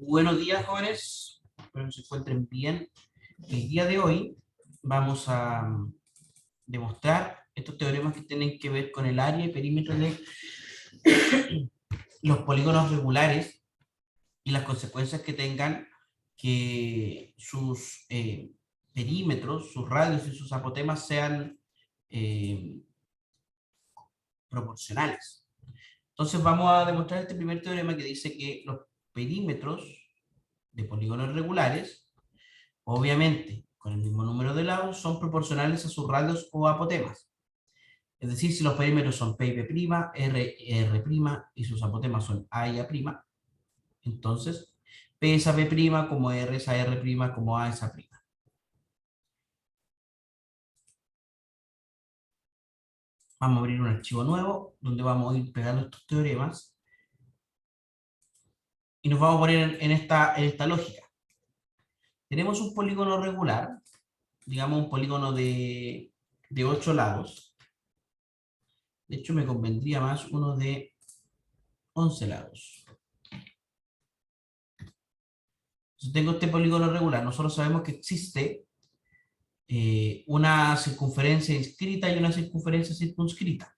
Buenos días, jóvenes. Espero que se encuentren bien. El día de hoy vamos a demostrar estos teoremas que tienen que ver con el área y perímetro de los polígonos regulares y las consecuencias que tengan que sus perímetros, sus radios y sus apotemas sean proporcionales. Entonces vamos a demostrar este primer teorema que dice que los perímetros de polígonos regulares, obviamente con el mismo número de lados, son proporcionales a sus radios o apotemas. Es decir, si los perímetros son P y P', R y R' y sus apotemas son A y A', entonces P es a P', como R es a R', como A es a'. Vamos a abrir un archivo nuevo donde vamos a ir pegando estos teoremas y nos vamos a poner en esta lógica. Tenemos un polígono regular, digamos un polígono de 8 lados. De hecho, me convendría más uno de 11 lados. Entonces tengo este polígono regular. Nosotros sabemos que existe una circunferencia inscrita y una circunferencia circunscrita.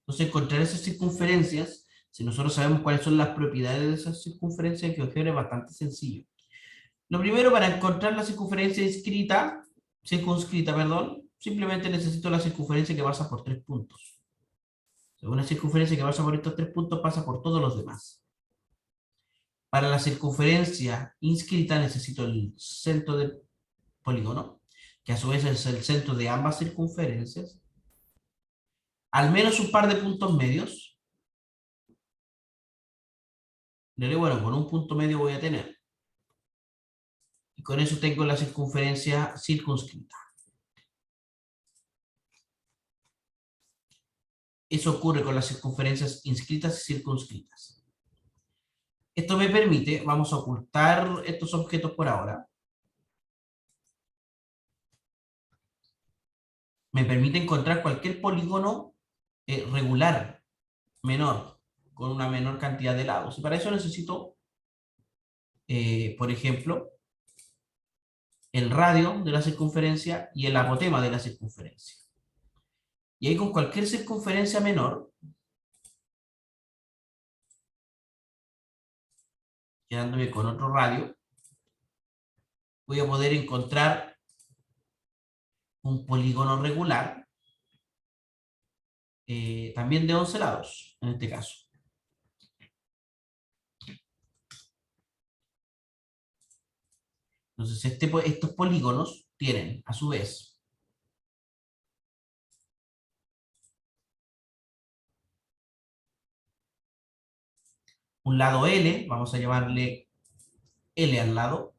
Entonces, encontrar esas circunferencias, si nosotros sabemos cuáles son las propiedades de esas circunferencias en GeoGebra, es bastante sencillo. Lo primero, para encontrar la circunferencia circunscrita, simplemente necesito la circunferencia que pasa por 3 puntos. Una circunferencia que pasa por estos 3 puntos pasa por todos los demás. Para la circunferencia inscrita necesito el centro del polígono, que a su vez es el centro de ambas circunferencias, al menos un par de puntos medios. Bueno, con un punto medio voy a tener. Y con eso tengo la circunferencia circunscrita. Eso ocurre con las circunferencias inscritas y circunscritas. Esto me permite, vamos a ocultar estos objetos por ahora, me permite encontrar cualquier polígono regular, menor, con una menor cantidad de lados. Y para eso necesito, por ejemplo, el radio de la circunferencia y el apotema de la circunferencia. Y ahí con cualquier circunferencia menor, quedándome con otro radio, voy a poder encontrar un polígono regular, también de 11 lados, en este caso. Entonces, estos polígonos tienen, a su vez, un lado L, vamos a llamarle L al lado,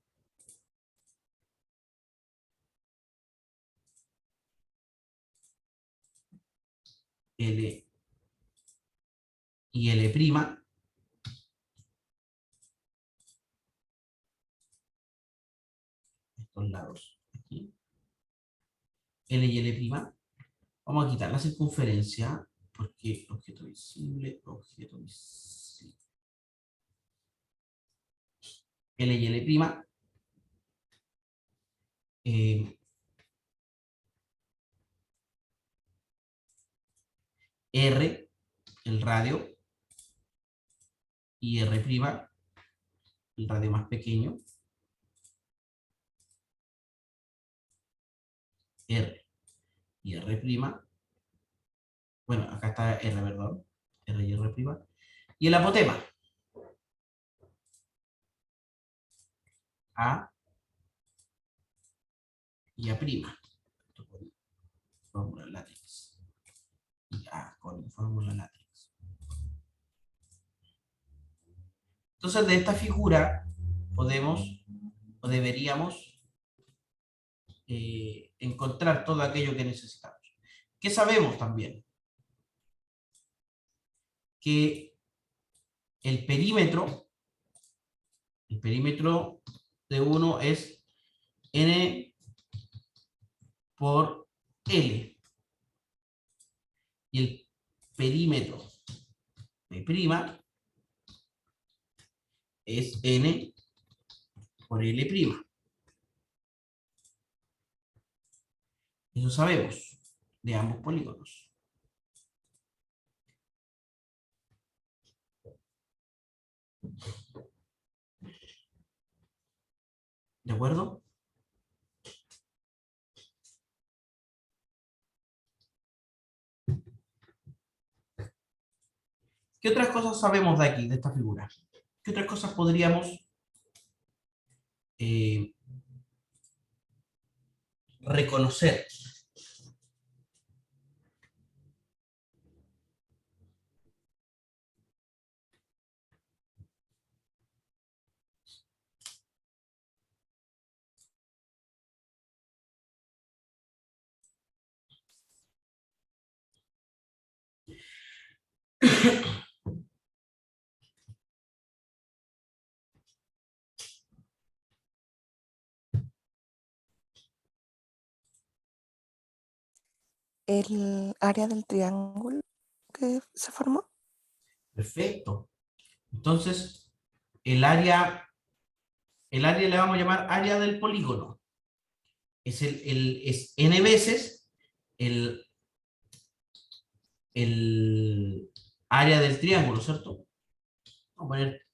L y L', estos lados, aquí, L y L', vamos a quitar la circunferencia, porque objeto visible, L y L', R, el radio, y R', el radio más pequeño, R y R', bueno, acá está R, perdón, R y R', y el apotema, A y A', esto con fórmula látex, y A con fórmula látex. Entonces, de esta figura podemos o deberíamos encontrar todo aquello que necesitamos. ¿Qué sabemos también? Que el perímetro de 1 es n por L. Y el perímetro P' es n por L'. Eso sabemos de ambos polígonos. ¿De acuerdo? ¿Qué otras cosas sabemos de aquí, de esta figura? ¿Qué otras cosas podríamos reconocer? El área del triángulo que se formó. Perfecto. Entonces, el área le vamos a llamar área del polígono. Es, es n veces el área del triángulo, ¿cierto? Vamos a poner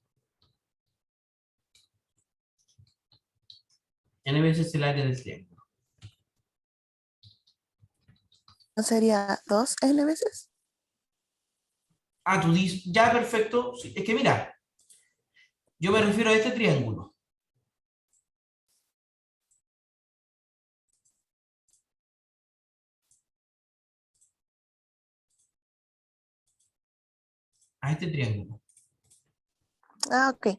n veces el área del triángulo. ¿No sería 2n veces? Ah, tú dices, ya, perfecto. Sí, es que mira, yo me refiero a este triángulo. A este triángulo. Ah, ok.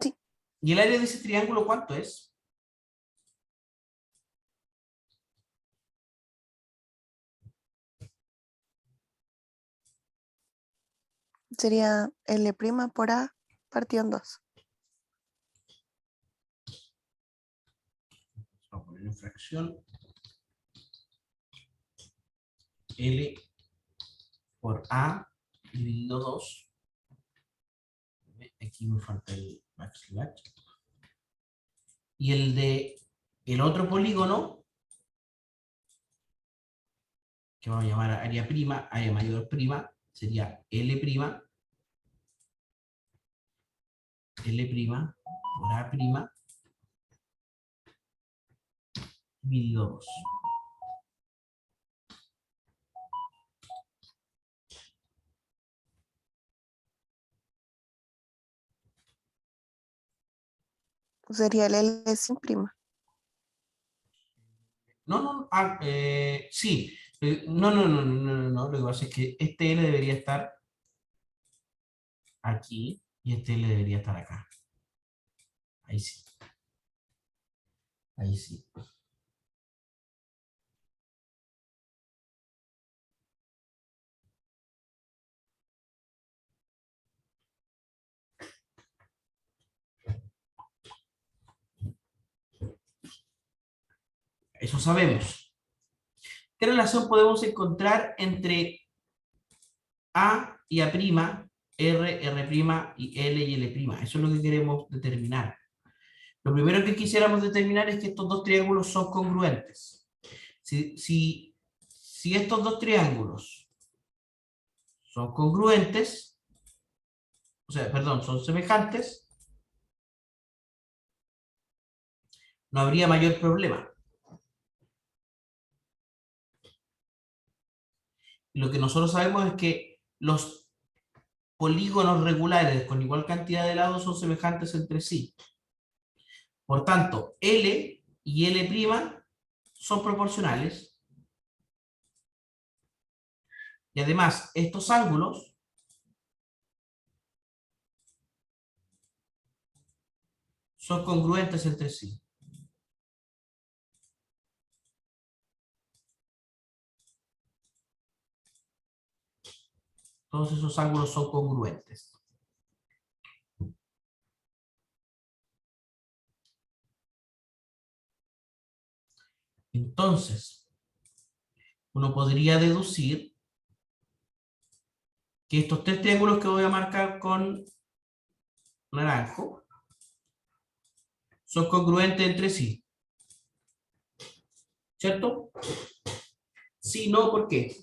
Sí. ¿Y el área de ese triángulo cuánto es? Sería L' por A partido en 2. Vamos a poner en fracción. L por A dividido 2. Aquí me falta el backslash. Y el de el otro polígono, que vamos a llamar área prima, área mayor prima, sería L', L' por A' dividido 2. Sería el L sin prima. No, no, sí. No, no, no, no, no, no, lo que pasa es que este L debería estar aquí y este L debería estar acá. Ahí sí. Ahí sí. Eso sabemos. ¿Qué relación podemos encontrar entre A y A', R, R' y L y L'? Eso es lo que queremos determinar. Lo primero que quisiéramos determinar es que estos dos triángulos son congruentes. Si estos dos triángulos son congruentes, o sea, perdón, son semejantes, no habría mayor problema. Y lo que nosotros sabemos es que los polígonos regulares con igual cantidad de lados son semejantes entre sí. Por tanto, L y L' son proporcionales. Y además, estos ángulos son congruentes entre sí. Todos esos ángulos son congruentes. Entonces, uno podría deducir que estos tres triángulos que voy a marcar con naranjo son congruentes entre sí. ¿Cierto? Sí, no, ¿por qué?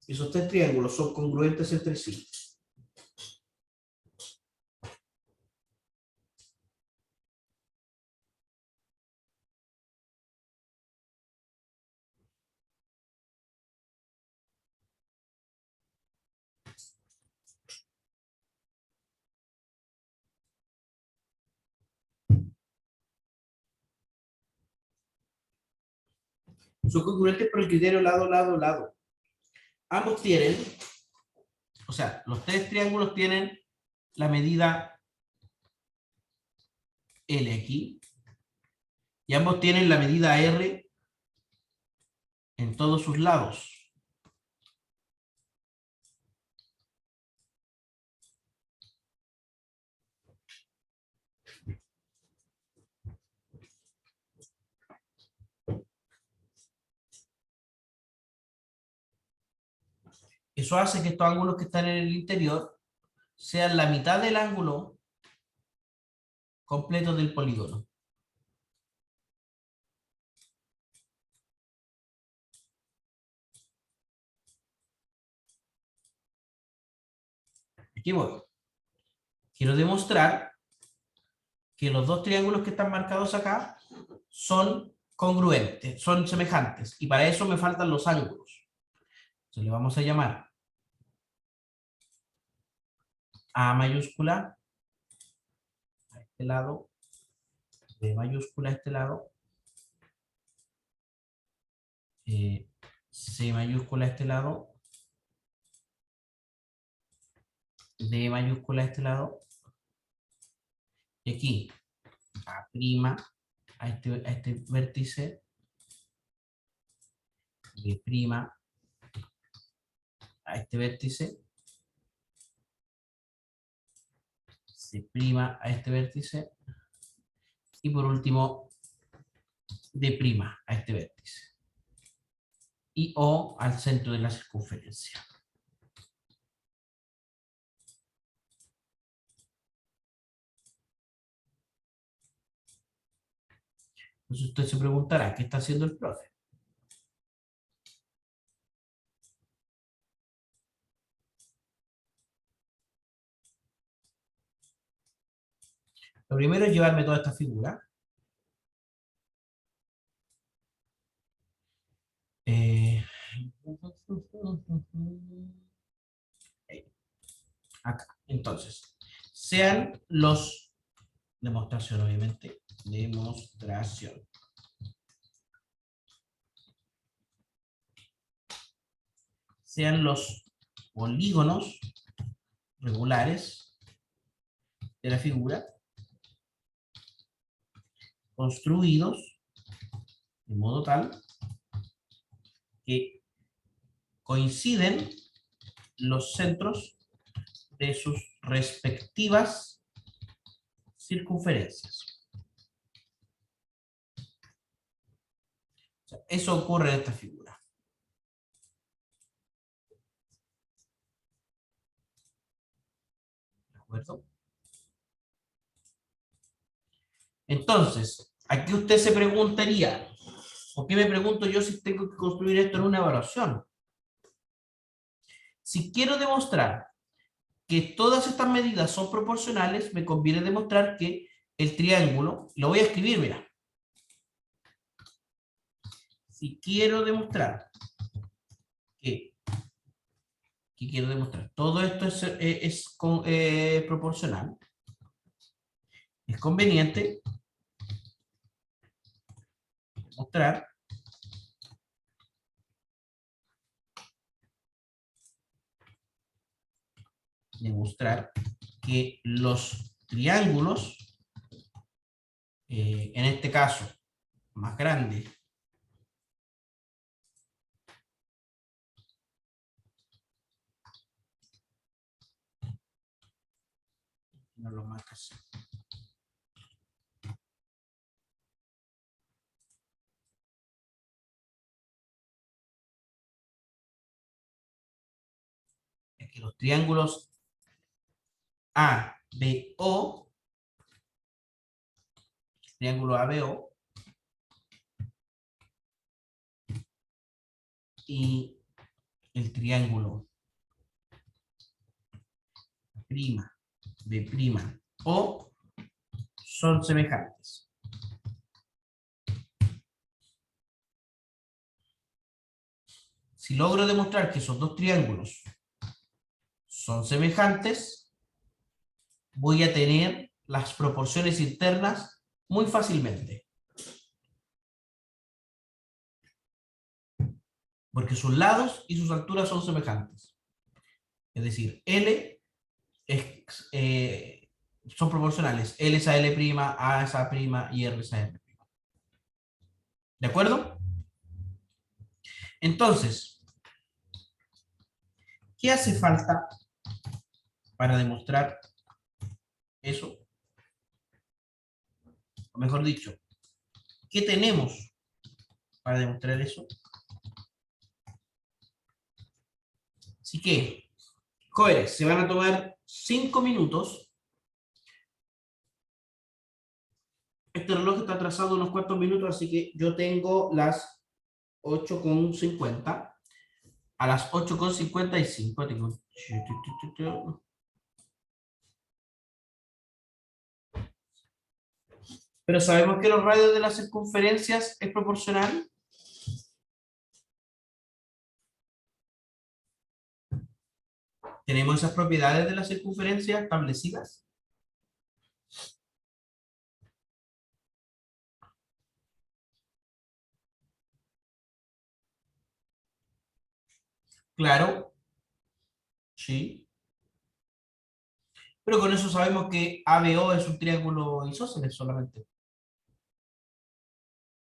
Esos tres triángulos son congruentes entre sí. Son congruentes por el criterio lado, lado, lado. Ambos tienen, o sea, los tres triángulos tienen la medida L aquí, y ambos tienen la medida R en todos sus lados. Eso hace que estos ángulos que están en el interior sean la mitad del ángulo completo del polígono. Aquí voy. Quiero demostrar que los dos triángulos que están marcados acá son congruentes, son semejantes, y para eso me faltan los ángulos. Entonces le vamos a llamar A mayúscula a este lado, B mayúscula a este lado, C mayúscula a este lado, D mayúscula a este lado, y aquí A' a este vértice, B' a este vértice, C' a este vértice, y por último D' a este vértice, y O al centro de la circunferencia. Entonces usted se preguntará, ¿qué está haciendo el profe? Lo primero es llevarme toda esta figura. Acá. Entonces, sean los... Demostración, obviamente. Demostración. Sean los polígonos regulares de la figura construidos de modo tal que coinciden los centros de sus respectivas circunferencias. O sea, eso ocurre en esta figura. ¿De acuerdo? Entonces, aquí usted se preguntaría, ¿por qué me pregunto yo si tengo que construir esto en una evaluación? Si quiero demostrar que todas estas medidas son proporcionales, me conviene demostrar que el triángulo, lo voy a escribir, mira. Si quiero demostrar que quiero demostrar, todo esto es proporcional, es conveniente demostrar que los triángulos, en este caso más grande, No lo marcas. Es que los triángulos ABO, triángulo ABO, y el triángulo prima, B prima, O son semejantes. Si logro demostrar que esos dos triángulos son semejantes, voy a tener las proporciones internas muy fácilmente. Porque sus lados y sus alturas son semejantes. Es decir, L es, son proporcionales. L es a L', A es a' y R es a R'. ¿De acuerdo? Entonces, ¿qué hace falta para demostrar eso? O mejor dicho, ¿qué tenemos para demostrar eso? Así que, jóvenes, se van a tomar 5 minutos. Este reloj está atrasado unos cuantos minutos, así que yo tengo las 8:50. A las 8:55 tengo... Pero sabemos que los radios de las circunferencias es proporcional. ¿Tenemos esas propiedades de la circunferencia establecidas? Claro. Sí. Pero con eso sabemos que ABO es un triángulo isósceles solamente.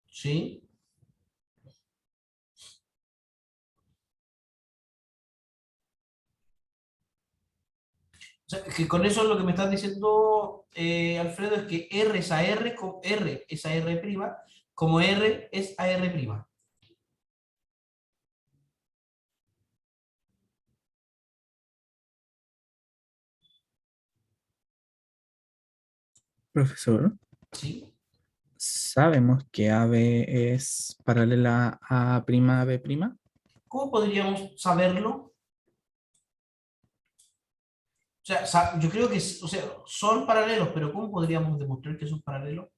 Sí. O sea, que con eso lo que me estás diciendo, Alfredo, es que R es a R, R es a R', como R es a R'. Profesor, ¿Sí? ¿sabemos que AB es paralela a B'? ¿Cómo podríamos saberlo? O sea, yo creo que o sea, son paralelos, pero ¿cómo podríamos demostrar que son paralelos?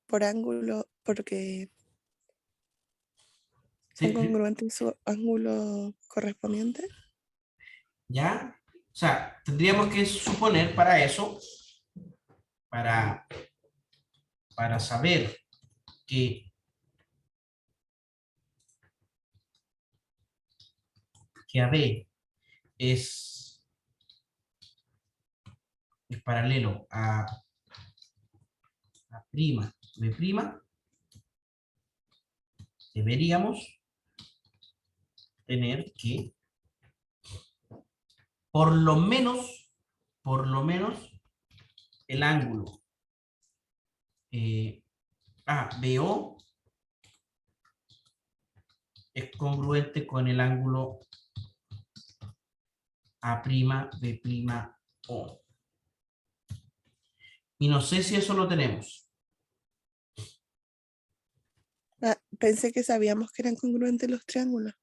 Por ángulo, porque son Sí, sí, congruentes su ángulo correspondiente. ¿ya? O sea, tendríamos que suponer para eso, para, para saber que AB es paralelo a prima B', deberíamos tener que por lo menos, el ángulo ABO es congruente con el ángulo A'B'O. Y no sé si eso lo tenemos. Pensé que sabíamos que eran congruentes los triángulos,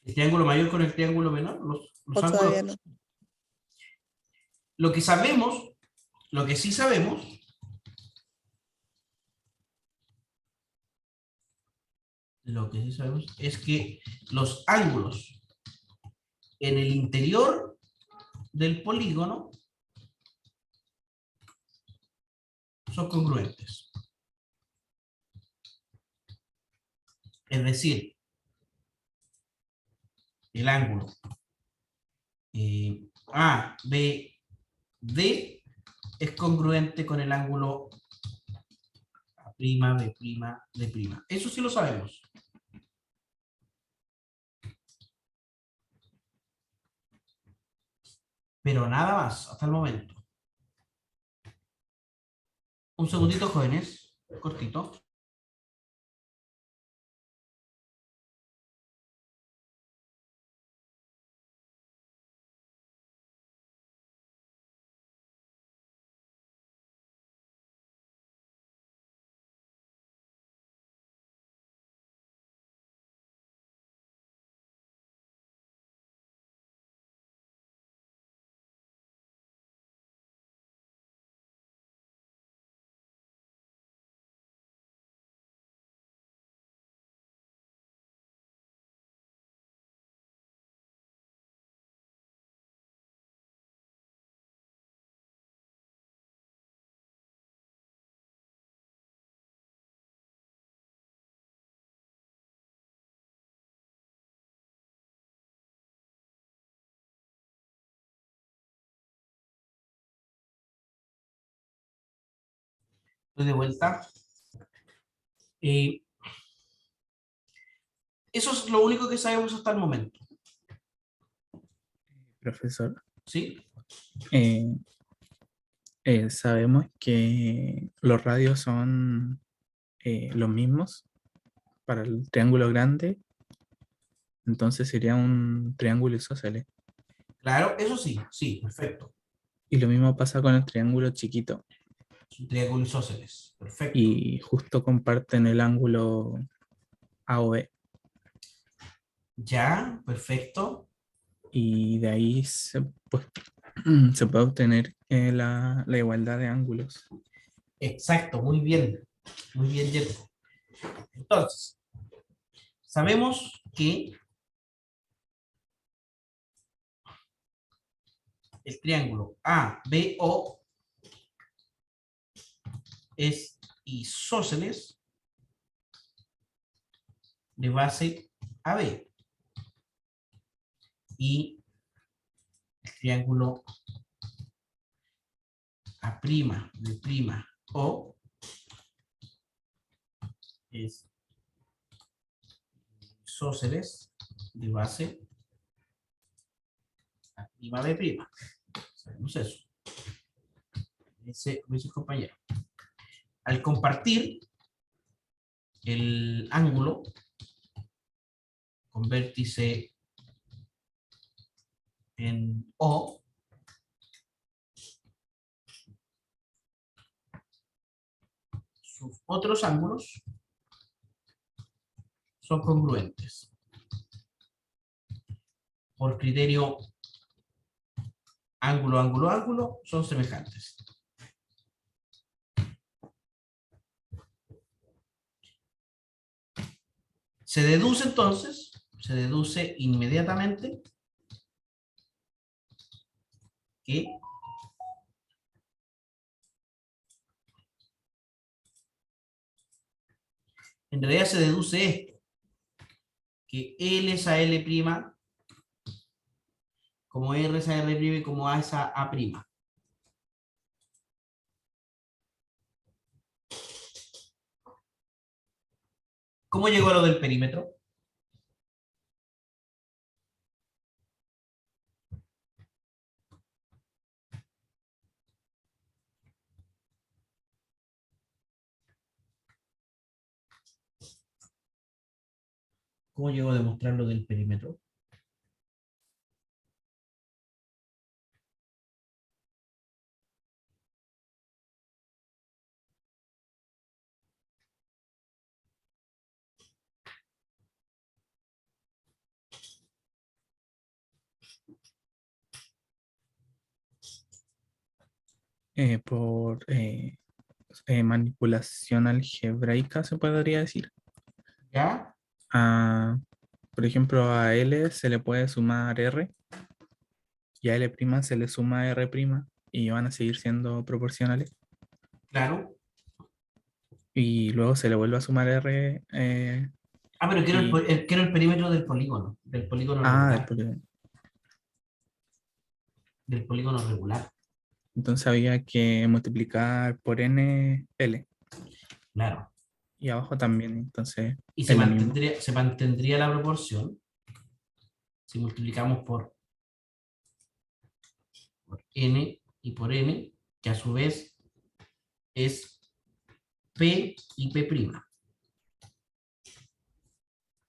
El triángulo mayor con el triángulo menor, los o todavía ángulos. no. Lo que sabemos, lo que sí sabemos, es que los ángulos en el interior del polígono son congruentes. Es decir, el ángulo ABD es congruente con el ángulo A'B'D'. Eso sí lo sabemos. Pero nada más hasta el momento. Un segundito, jóvenes, cortito. Estoy de vuelta. Eso es lo único que sabemos hasta el momento. Profesor, ¿Sí? sabemos que los radios son los mismos para el triángulo grande, entonces sería un triángulo isósceles. Claro, eso sí, sí, perfecto. Y lo mismo pasa con el triángulo chiquito. Es un triángulo isósceles, perfecto. Y justo comparten el ángulo AOB. Ya, perfecto. Y de ahí pues, se puede obtener la igualdad de ángulos. Exacto, muy bien. Muy bien, Jerko. Entonces, sabemos que el triángulo ABO es isósceles de base AB. Y el triángulo A'B'O es isósceles de base A'B'. Sabemos eso. Dice compañero. Al compartir el ángulo con vértice en O, sus otros ángulos son congruentes. Por criterio ángulo, ángulo, ángulo, son semejantes. Se deduce entonces, se deduce inmediatamente que en realidad se deduce esto, que L es a L', como R es a R' y como A es a A'. ¿Cómo llegó a lo del perímetro? ¿Cómo llegó a demostrar lo del perímetro? Por manipulación algebraica, se podría decir. ¿Ya? Por ejemplo, a L se le puede sumar R y a L' se le suma R' y van a seguir siendo proporcionales. Claro. y luego se le vuelve a sumar R. Ah, pero quiero Y, quiero el perímetro del polígono del regular, polígono. del polígono regular. Entonces había que multiplicar por n L. Claro. Y abajo también, entonces Y es lo mismo. se mantendría la proporción si multiplicamos por n y por n, que a su vez es P y P'.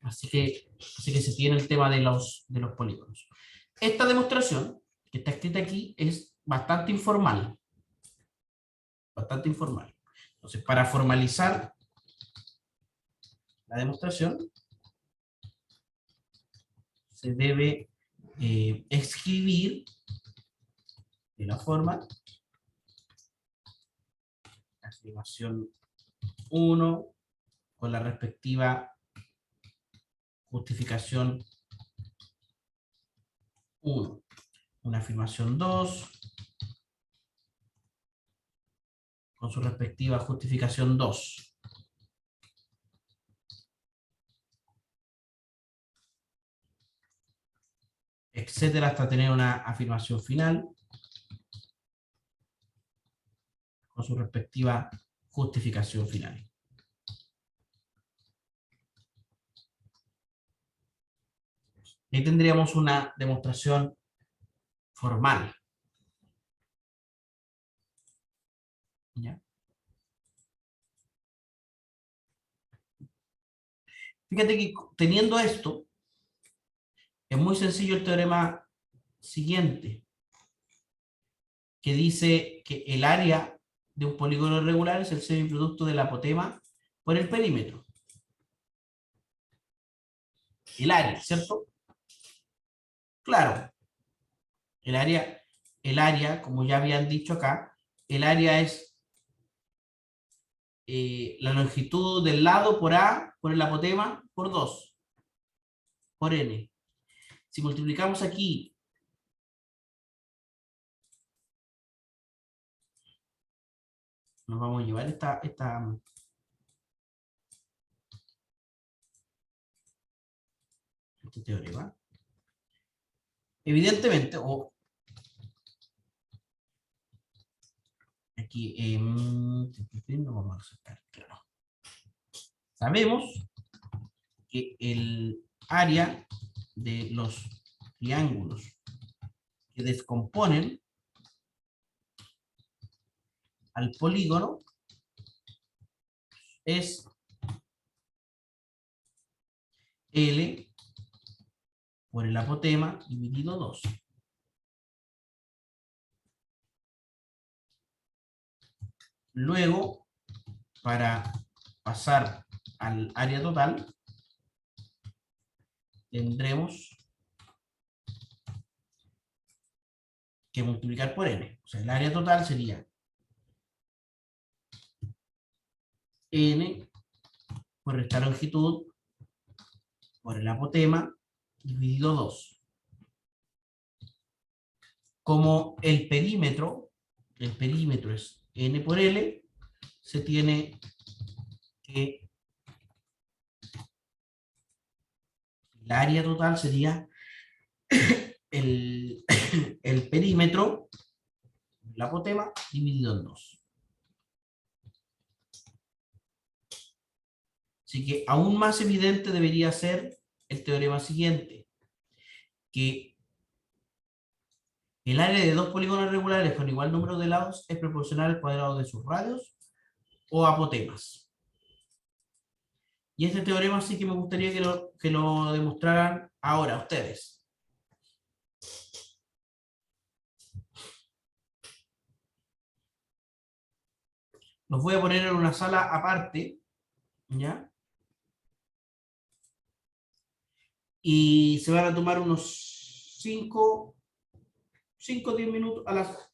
Así que se tiene el tema de los polígonos. Esta demostración, que está escrita aquí, es bastante informal. Bastante informal. Entonces, para formalizar la demostración, se debe escribir de la forma afirmación 1 con la respectiva justificación 1. Una afirmación 2 con su respectiva justificación 2. Etcétera, hasta tener una afirmación final con su respectiva justificación final. Ahí tendríamos una demostración formal. ¿Ya? Fíjate que teniendo esto, es muy sencillo el teorema siguiente, que dice que el área de un polígono regular es el semiproducto del apotema por el perímetro. El área, ¿cierto? Claro, el área, como ya habían dicho acá, el área es la longitud del lado por A, por el apotema, por 2, por N. Si multiplicamos aquí nos vamos a llevar este teorema. Evidentemente, aquí no vamos a sacar, claro. Sabemos que el área de los triángulos que descomponen al polígono es L por el apotema dividido 2. Luego, para pasar al área total, tendremos que multiplicar por n. O sea, el área total sería n por esta longitud por el apotema dividido 2. Como el perímetro es n por L, se tiene que el área total sería el, el perímetro, el apotema, dividido en 2. Así que aún más evidente debería ser el teorema siguiente, que el área de dos polígonos regulares con igual número de lados es proporcional al cuadrado de sus radios o apotemas. Y este teorema sí que me gustaría que lo demostraran ahora ustedes. Los voy a poner en una sala aparte, ¿ya? Y se van a tomar unos 5 o 10 minutos a las...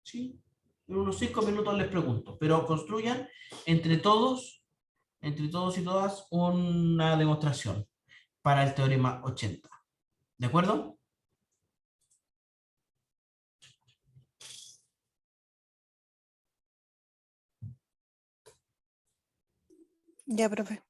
¿Sí? En unos 5 minutos les pregunto, pero construyan entre todos y todas una demostración para el teorema 80. ¿De acuerdo? Ya, profe.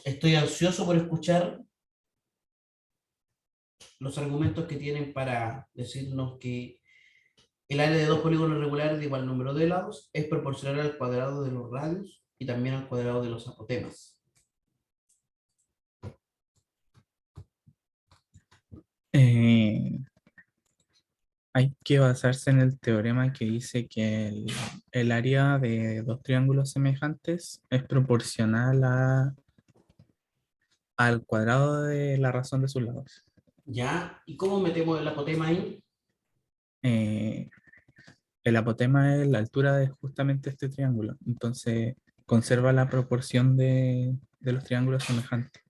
Estoy ansioso por escuchar los argumentos que tienen para decirnos que el área de dos polígonos regulares de igual número de lados es proporcional al cuadrado de los radios y también al cuadrado de los apotemas. Eh, Hay que basarse en el teorema que dice que el área de dos triángulos semejantes es proporcional al cuadrado de la razón de sus lados. ¿Ya? ¿Y cómo metemos el apotema ahí? Eh, el apotema es la altura de justamente este triángulo, entonces conserva la proporción de los triángulos semejantes.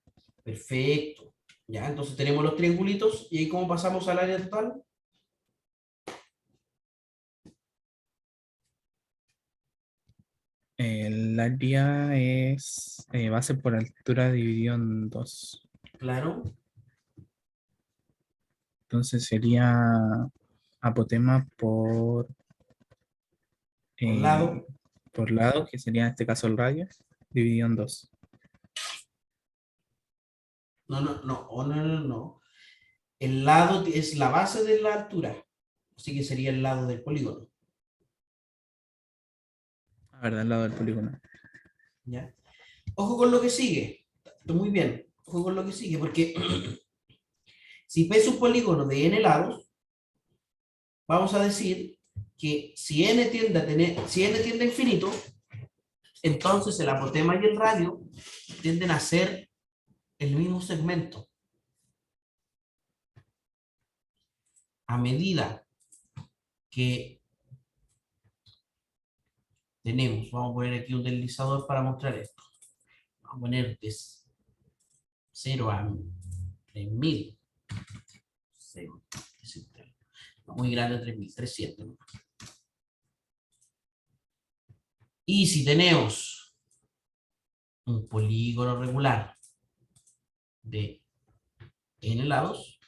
Perfecto. ¿Ya? Entonces tenemos los triangulitos y ahí cómo pasamos al área total. El área es base por altura dividido en dos. Claro, Entonces sería apotema por eh, lado. por lado, que sería en este caso el radio, dividido en 2. No. El lado es la base de la altura, así que sería el lado del polígono. La verdad, el lado del polígono. ¿Ya? Ojo con lo que sigue. Muy bien. Ojo con lo que sigue, porque si P es un polígono de n lados, vamos a decir que si n tiende a infinito, entonces el apotema y el radio tienden a ser el mismo segmento. A medida que tenemos, vamos a poner aquí un deslizador para mostrar esto. Vamos a poner de 0 a 3000. 0, muy grande, 3300. Y si tenemos un polígono regular de n lados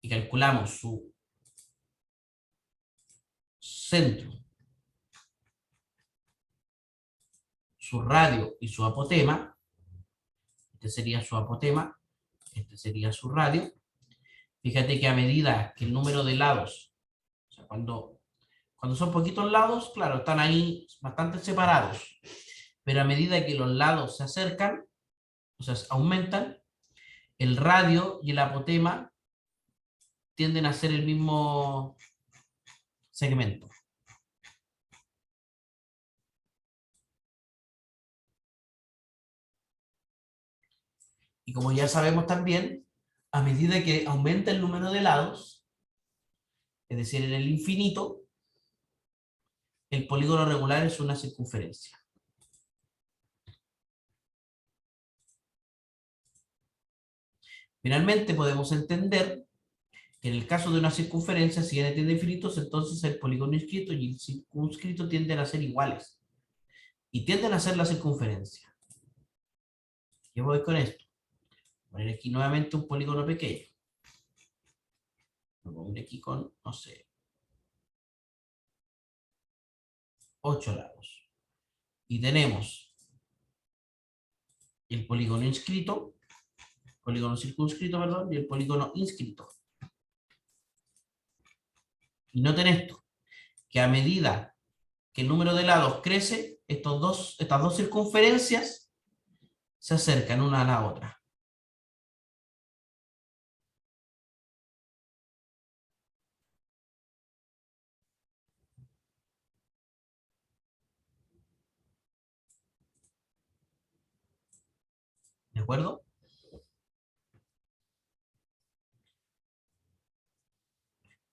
y calculamos su centro, su radio y su apotema, este sería su apotema, este sería su radio. Fíjate que a medida que el número de lados, o sea, cuando son poquitos lados, claro, están ahí bastante separados, pero a medida que los lados se acercan, o sea, aumentan, el radio y el apotema tienden a ser el mismo segmento. Y como ya sabemos también, a medida que aumenta el número de lados, es decir, en el infinito, el polígono regular es una circunferencia. Finalmente podemos entender que en el caso de una circunferencia, si n tiende a infinitos, entonces el polígono inscrito y el circunscrito tienden a ser iguales. Y tienden a ser la circunferencia. ¿Qué voy con esto? Voy a poner aquí nuevamente un polígono pequeño. Lo pongo aquí con, no sé, 8 lados. Y tenemos el polígono inscrito, polígono circunscrito, perdón, y el polígono inscrito. Y noten esto, que a medida que el número de lados crece, estas dos circunferencias se acercan una a la otra. ¿De acuerdo?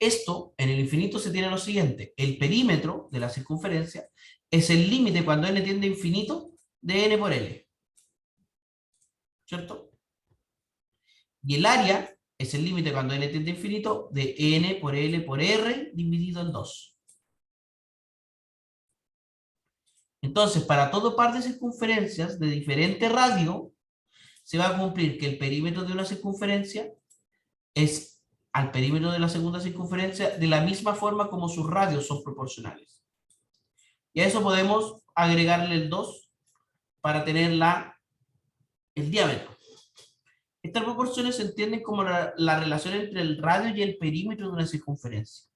Esto, en el infinito se tiene lo siguiente. El perímetro de la circunferencia es el límite cuando n tiende a infinito de n por L. ¿Cierto? Y el área es el límite cuando n tiende a infinito de n por L por R dividido en 2. Entonces, para todo par de circunferencias de diferente radio, se va a cumplir que el perímetro de una circunferencia es al perímetro de la segunda circunferencia de la misma forma como sus radios son proporcionales. Y a eso podemos agregarle el 2 para tener el diámetro. Estas proporciones se entienden como la relación entre el radio y el perímetro de una circunferencia.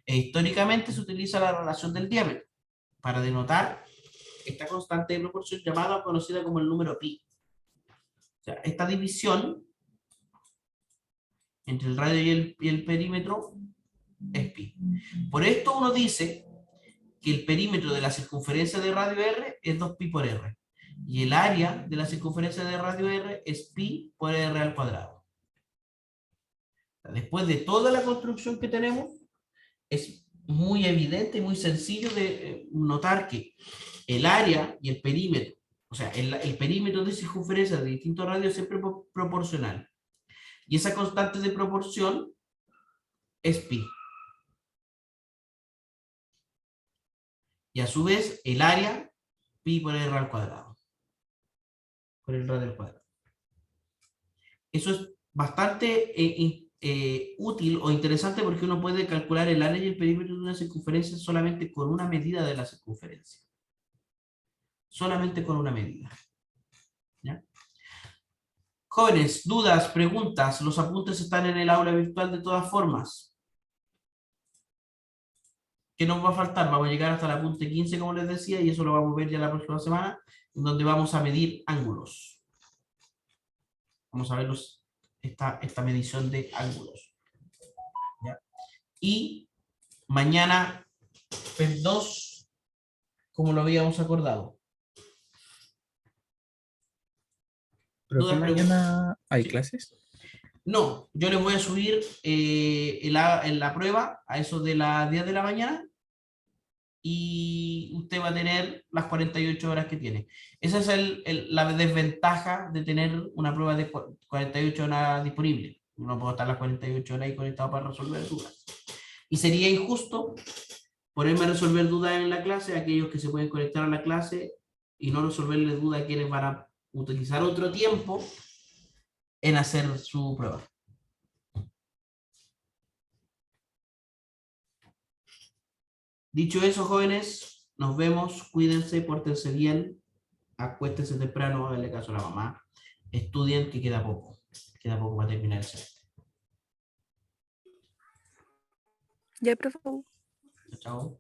E históricamente se utiliza la relación del diámetro para denotar esta constante de proporción llamada o conocida como el número pi. O sea, esta división entre el radio y el perímetro es pi. Por esto uno dice que el perímetro de la circunferencia de radio R es 2pi por R. Y el área de la circunferencia de radio R es pi por R al cuadrado. Después de toda la construcción que tenemos, es muy evidente y muy sencillo de notar que el área y el perímetro, o sea, el perímetro de circunferencia de distintos radios es siempre proporcional. Y esa constante de proporción es pi. Y a su vez, el área, pi por R al cuadrado. Por el radio al cuadrado. Eso es bastante útil o interesante porque uno puede calcular el área y el perímetro de una circunferencia solamente con una medida de la circunferencia. Solamente con una medida. ¿Ya? Jóvenes, dudas, preguntas, los apuntes están en el aula virtual de todas formas. ¿Qué nos va a faltar? Vamos a llegar hasta el apunte 15, como les decía, y eso lo vamos a ver ya la próxima semana, en donde vamos a medir ángulos. Vamos a ver esta medición de ángulos. ¿Ya? Y mañana, PEP 2, como lo habíamos acordado. ¿Pero que ¿Dudas, mañana hay Sí. clases? No, yo les voy a subir en la prueba a eso de las 10 de la mañana y usted va a tener las 48 horas que tiene. Esa es la desventaja de tener una prueba de 48 horas disponible. No puedo estar las 48 horas ahí conectado para resolver dudas. Y sería injusto ponerme a resolver dudas en la clase a aquellos que se pueden conectar a la clase y no resolverles dudas a quienes van a utilizar otro tiempo en hacer su prueba. Dicho eso, jóvenes, nos vemos, cuídense, pórtense bien, acuéstense temprano, háganle caso a la mamá, estudien que queda poco para terminar el semestre. Ya, profe. Chao.